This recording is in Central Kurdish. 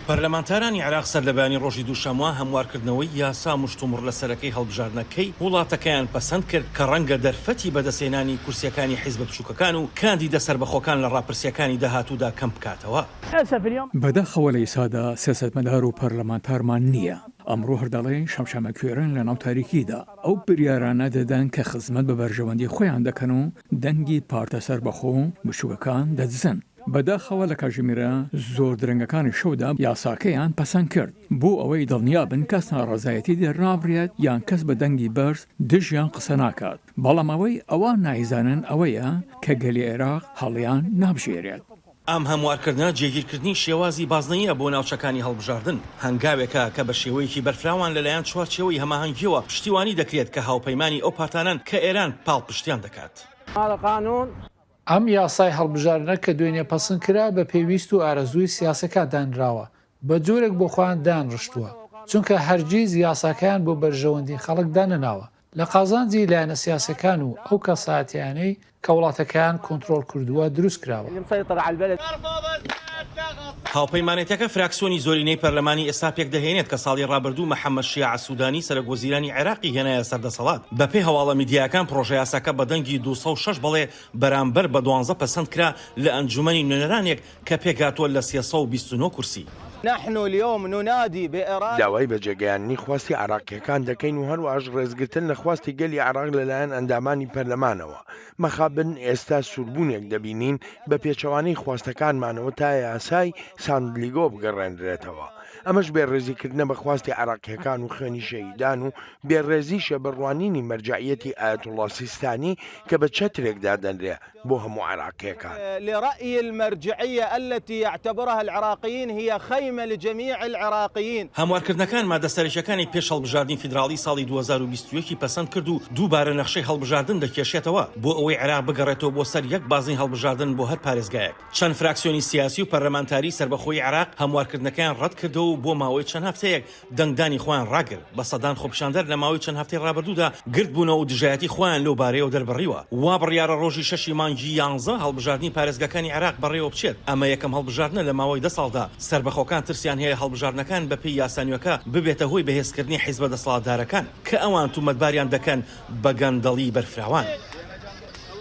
پەرلەمانتارانی عێراق سەردەبانی ڕۆژی دووشەموە هەموارکردنەوەی یاسا مشتومڕ لە سەرەکەی هەڵبژاردنەکەی وڵاتەکەیان پەسەند کرد کە ڕەنگە دەرفەتی بەدەستێنانی کورسیەکانی حیزب بچووکەکان و کاندیدە سربەخۆکان لە ڕاپرسیەکانی داهاتوودا کەم بکاتەوە. بەداخەوە لە ئیسادا سیاسەتمەدار و پەرلەمانتارمان نییە. ئەمڕۆ هەردەڵێن شەمشەمە کوێرن لە ناو تاریکیدا ئەو بریارانە دەدەن کە خزمەت بە بەرژەوەندی خۆیان دەکەن و دەنگی پارتە سەربەخۆ و بچووکەکان دەدزن. بەداخەوە لە کاژێمیرە زۆر درەنگەکانی شەودا یاساکەیان پەسەند کرد بۆ ئەوەی دڵنیابن کەس ناڕەزایەتی دەرنابرێت یان کەس بە دەنگی بەرز دژیان قسە ناکات. بەڵام ئەوەی ئەوان نایزانن ئەوەیە کە گەلی عێراق هەڵیان نابژێرێت. ئەم هەموارکردنە جێگیرکردنی شێوازی بازنەیە بۆ ناوچەکانی هەڵبژاردن هەنگاوێکە کە بە شێوەیەکی بەرفراوان لەلایەن چوارچێوەی هەماهەنگیەوە پشتیوانی دەکرێت کە هاوپەیمانی ئەو پارتانان کە ئێران پاڵ پشتیان دەکات. ئەم یاسای هەڵبژاردنە کە دوێنێ پەسەند کرا بە پێویست و ئارەزووی سیاسەکان دانراوە بە جۆرێک بۆ خۆیان دانڕشتووە چونکە هەرگیز یاساکەیان بۆ بەرژەوەندی خەڵک دانەناوە لە قازانجی لایەنە سیاسەکان و ئەو کەساتیانەی کە وڵاتەکەیان کۆنتڕۆڵ کردووە دروست کراوە. هاوپەیمانێتەکە فراکسیۆنی زۆرینەی پەرلەمانی ئێستا پێک دەهێنێت کە ساڵی ڕابردوو محەممەد شیاع سوودانی سەرۆکوەزیرانی عێراقی هێنایە سەردەسەڵات. بەپێی هەواڵە میدیاکان پرۆژە یاساکە بە دەنگی 206 بەڵێ بەرامبەر بە 12 پەسەند کرا لە ئەنجومەنی نوێنەرانێک کە پێکهاتووە لە 329 کورسی. داوای بەجێگەیاندنی خواستی عراقیەکان دەکەین و هەروەش ڕێزگرتن لە خواستی گەلی عراق لەلایەن ئەندامانی پەرلەمانەوە. مەخابن ئێستا سوربوونێک دەبینین بە پێچەوانەی خواستەکانمانەوە تا یاسای ساندلیگۆ بگەڕێنرێتەوە. ئەمەش بێڕێزیکردنە بەخواستی عراقیەکان و خوێنی شەهیدان و بێڕێزیشە بڕوانینی مەرجعیەتی ئایەتوڵڵا سیستانی کە بە چەترێکدا دەنرێ بۆ هەموو عراقیەکان. لرأي المرجعية التي يعتبرها العراقيين هي خيمة لجميع العراقيين. هەموارکردنەکان مادەسەرەکیەکانی پێش هەڵبژاردنی فیدراڵی ساڵی 2021 پەسەند کرد و دووبارە نەخشەی هەڵبژاردن دەکێشێتەوە بۆ ئەوەی عێراق بگەڕێتەوە بۆ سەر یەک بازنی هەڵبژاردن بۆ هەر پارێزگایەک. چەند فراکسیۆنی سیاسی و پەرلەمانتاری سەربەخۆی عێراق هەموارکردنەکان ڕەت کردەوە و بۆ ماوەی چەند هەفتەیەک دەنگدانی خۆیان ڕاگرت. بە سەدان خۆپیشاندەر لە ماوەی چەند هەفتەی ڕابردوودا گرت بوونەوە و دژایەتی خۆیان لەو بارەیەوە دەربڕیوە. وا بڕیارە ڕۆژی 6 مانگی 11 هەڵبژاردننی پارێزگاکانی عێراق بەڕێوە بچێت. ئەمە یەکەم هەڵبژاردنە لە ماوەی 10 ساڵدا. سربەخۆکان ترسیان هەیە هەڵبژاردنەکان بەپێی یاسانیەکە ببێتە هۆی بەهێزکردنی حیزبە دەسەڵاتدارەکان کە ئەوان تومەتباریان دەکەن بە گەندەڵی بەرفراوان.